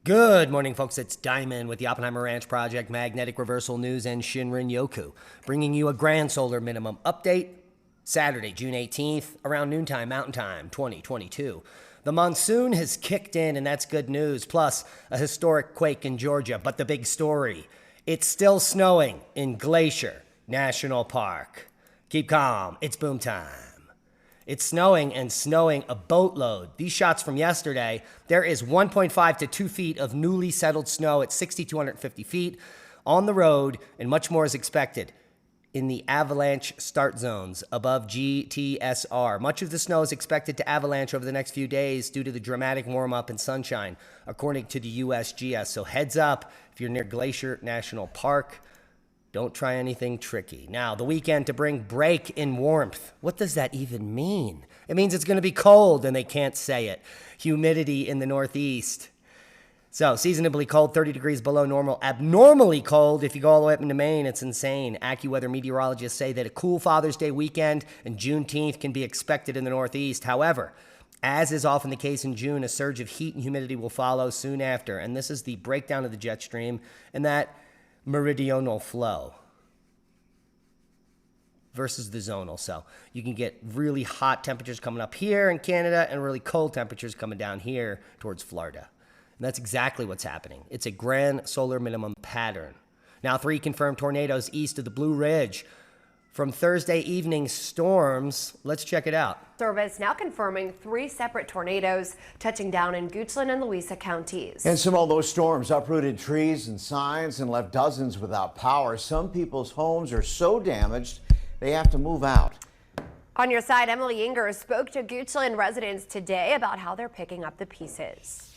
Good morning, folks. It's Diamond with the Oppenheimer Ranch Project, Magnetic Reversal News, and Shinrin Yoku, bringing you a grand solar minimum update. Saturday, June 18th, around noontime, Mountain Time, 2022. The monsoon has kicked in, and that's good news, plus a historic quake in Georgia. But the big story, it's still snowing in Glacier National Park. Keep calm. It's boom time. It's snowing and snowing a boatload. These shots from yesterday, there is 1.5 to 2 feet of newly settled snow at 6,250 feet on the road, and much more is expected in the avalanche start zones above GTSR. Much of the snow is expected to avalanche over the next few days due to the dramatic warm-up and sunshine, according to the USGS. So heads up if you're near Glacier National Park. Don't try anything tricky. Now, the weekend to bring break in warmth. What does that even mean? It means it's going to be cold, and they can't say it. Humidity in the northeast. So, seasonably cold, 30 degrees below normal. Abnormally cold, if you go all the way up into Maine, it's insane. AccuWeather meteorologists say that a cool Father's Day weekend and Juneteenth can be expected in the northeast. However, as is often the case in June, a surge of heat and humidity will follow soon after. And this is the breakdown of the jet stream and that meridional flow versus the zonal. So you can get really hot temperatures coming up here in Canada and really cold temperatures coming down here towards Florida. And that's exactly what's happening. It's a grand solar minimum pattern. Now, 3 confirmed tornadoes east of the Blue Ridge from Thursday evening storms. Let's check it out. Service now confirming 3 separate tornadoes touching down in Goochland and Louisa counties. And some of those storms uprooted trees and signs and left dozens without power. Some people's homes are so damaged they have to move out. On your side, Emily Inger spoke to Goochland residents today about how they're picking up the pieces.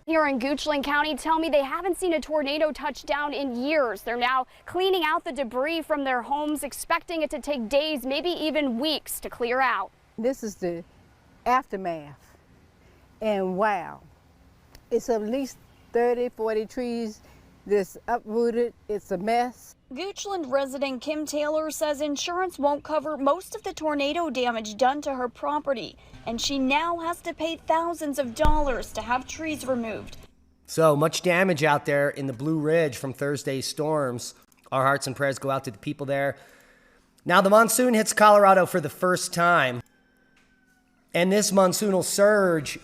Here in Goochland County tell me they haven't seen a tornado touch down in years. They're now cleaning out the debris from their homes, expecting it to take days, maybe even weeks to clear out. This is the aftermath, and wow, it's at least 30, 40 trees that's uprooted. It's a mess. Goochland resident Kim Taylor says insurance won't cover most of the tornado damage done to her property, and she now has to pay thousands of dollars to have trees removed. So much damage out there in the Blue Ridge from Thursday's storms. Our hearts and prayers go out to the people there. Now the monsoon hits Colorado for the first time, and this monsoonal surge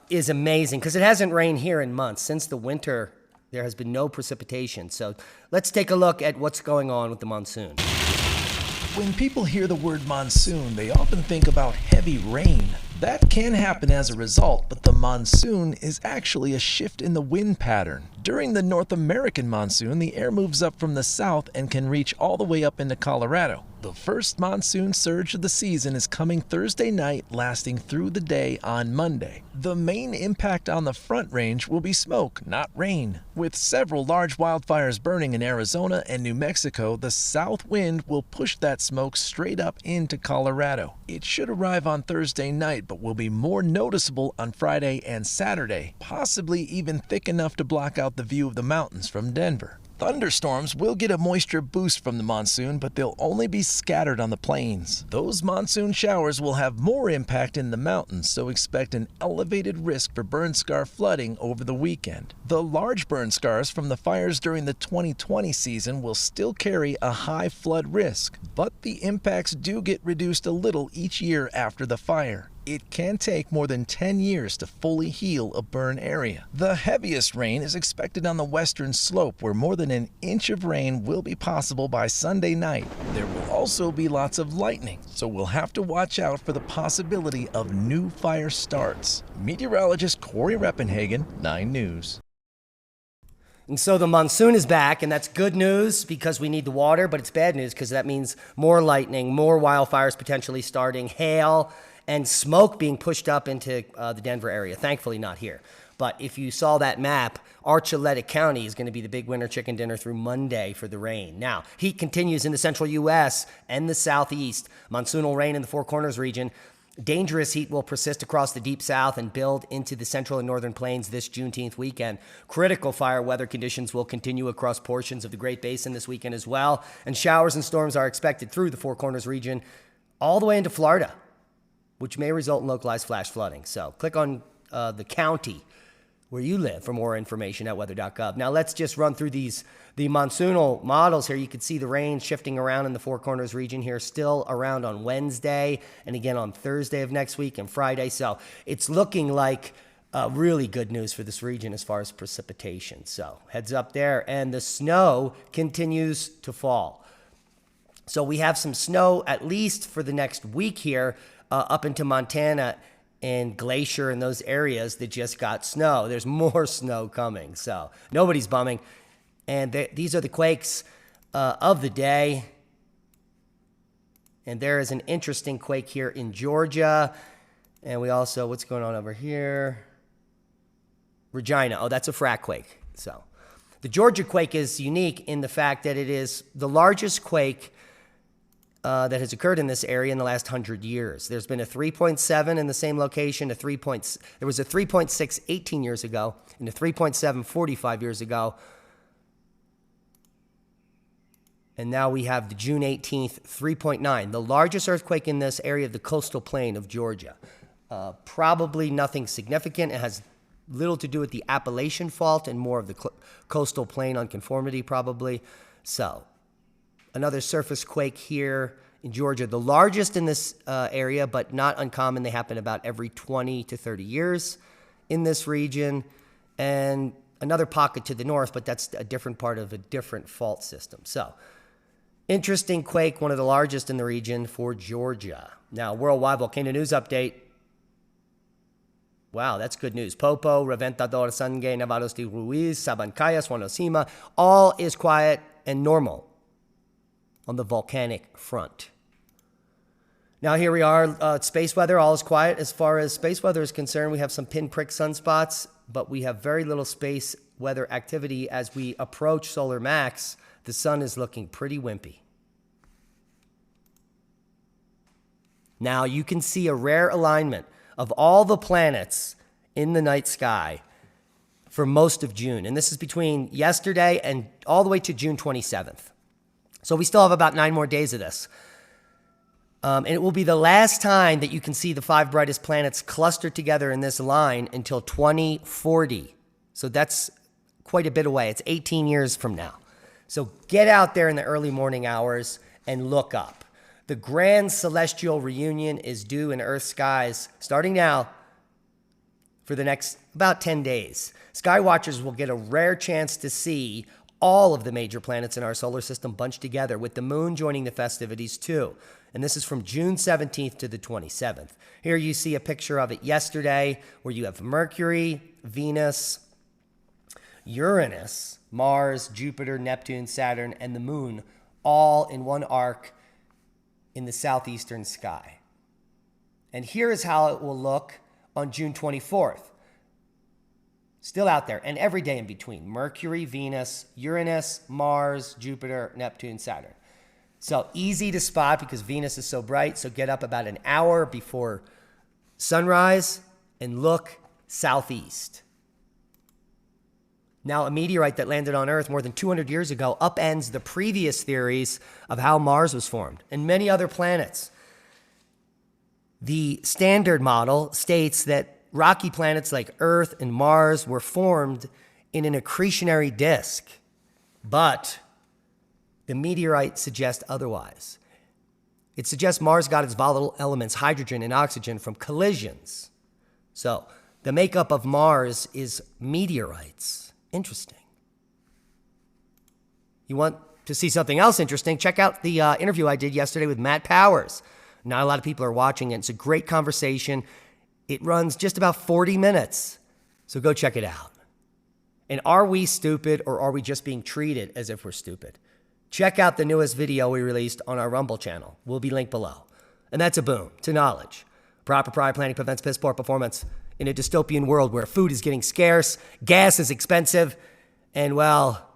is amazing because it hasn't rained here in months. Since the winter, there has been no precipitation. So let's take a look at what's going on with the monsoon. When people hear the word monsoon, they often think about heavy rain. That can happen as a result, but the monsoon is actually a shift in the wind pattern. During the North American monsoon, the air moves up from the south and can reach all the way up into Colorado. The first monsoon surge of the season is coming Thursday night, lasting through the day on Monday. The main impact on the Front Range will be smoke, not rain. With several large wildfires burning in Arizona and New Mexico, the south wind will push that smoke straight up into Colorado. It should arrive on Thursday night, but will be more noticeable on Friday and Saturday, possibly even thick enough to block out the view of the mountains from Denver. Thunderstorms will get a moisture boost from the monsoon, but they'll only be scattered on the plains. Those monsoon showers will have more impact in the mountains, so expect an elevated risk for burn scar flooding over the weekend. The large burn scars from the fires during the 2020 season will still carry a high flood risk, but the impacts do get reduced a little each year after the fire. It can take more than 10 years to fully heal a burn area. The heaviest rain is expected on the western slope, where more than an inch of rain will be possible by Sunday night. There will also be lots of lightning, so we'll have to watch out for the possibility of new fire starts. Meteorologist Corey Reppenhagen, 9 News. And so the monsoon is back, and that's good news because we need the water, but it's bad news because that means more lightning, more wildfires potentially starting, hail, and smoke being pushed up into the Denver area. Thankfully not here. But if you saw that map, Archuleta County is going to be the big winter chicken dinner through Monday for the rain. Now, heat continues in the central U.S. and the southeast. Monsoonal rain in the Four Corners region. Dangerous heat will persist across the deep south and build into the central and northern plains this Juneteenth weekend. Critical fire weather conditions will continue across portions of the Great Basin this weekend as well. And showers and storms are expected through the Four Corners region all the way into Florida, which may result in localized flash flooding. So click on the county where you live for more information at weather.gov. Now let's just run through the monsoonal models here. You can see the rain shifting around in the Four Corners region here, still around on Wednesday and again on Thursday of next week and Friday. So it's looking like really good news for this region as far as precipitation. So heads up there. And the snow continues to fall. So we have some snow at least for the next week here up into Montana and Glacier and those areas that just got snow. There's more snow coming, so nobody's bumming. And these are the quakes of the day. And there is an interesting quake here in Georgia. And we also, what's going on over here? Regina. Oh, that's a frac quake. So the Georgia quake is unique in the fact that it is the largest quake that has occurred in this area in the last 100 years. There's been a 3.7 in the same location. There was a 3.6 18 years ago and a 3.7 45 years ago. And now we have the June 18th 3.9, the largest earthquake in this area of the coastal plain of Georgia. Probably nothing significant. It has little to do with the Appalachian Fault and more of the coastal plain unconformity probably. So another surface quake here in Georgia, the largest in this area, but not uncommon. They happen about every 20 to 30 years in this region. And another pocket to the north, but that's a different part of a different fault system. So interesting quake, one of the largest in the region for Georgia. Now, worldwide volcano news update. Wow, that's good news. Popo, Reventador, Sangre, Nevados de Ruiz, Sabancayas, Juanosima, all is quiet and normal on the volcanic front. Now here we are, space weather, all is quiet. As far as space weather is concerned, we have some pinprick sunspots, but we have very little space weather activity as we approach solar max. The sun is looking pretty wimpy. Now you can see a rare alignment of all the planets in the night sky for most of June. And this is between yesterday and all the way to June 27th. So we still have about 9 more days of this. And it will be the last time that you can see the 5 brightest planets clustered together in this line until 2040. So that's quite a bit away. It's 18 years from now. So get out there in the early morning hours and look up. The grand celestial reunion is due in Earth skies starting now for the next about 10 days. Sky watchers will get a rare chance to see all of the major planets in our solar system bunched together, with the moon joining the festivities too. And this is from June 17th to the 27th. Here you see a picture of it yesterday where you have Mercury, Venus, Uranus, Mars, Jupiter, Neptune, Saturn, and the moon all in one arc in the southeastern sky. And here is how it will look on June 24th. Still out there, and every day in between. Mercury, Venus, Uranus, Mars, Jupiter, Neptune, Saturn. So easy to spot because Venus is so bright. So get up about an hour before sunrise and look southeast. Now, a meteorite that landed on Earth more than 200 years ago upends the previous theories of how Mars was formed and many other planets. The standard model states that rocky planets like Earth and Mars were formed in an accretionary disk, but the meteorite suggests otherwise. It suggests Mars got its volatile elements, hydrogen and oxygen, from collisions. So the makeup of Mars is meteorites. Interesting. You want to see something else interesting? Check out the interview I did yesterday with Matt Powers. Not a lot of people are watching it. It's a great conversation. It runs just about 40 minutes. So go check it out. And are we stupid, or are we just being treated as if we're stupid? Check out the newest video we released on our Rumble channel. Will be linked below. And that's a boom to knowledge. Proper prior planning prevents piss poor performance in a dystopian world where food is getting scarce, gas is expensive, and, well,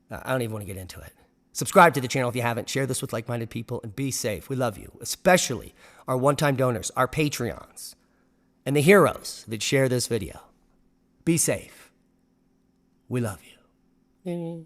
I don't even want to get into it. Subscribe to the channel if you haven't. Share this with like-minded people, and be safe. We love you, especially our one-time donors, our Patreons, and the heroes that share this video. Be safe. We love you.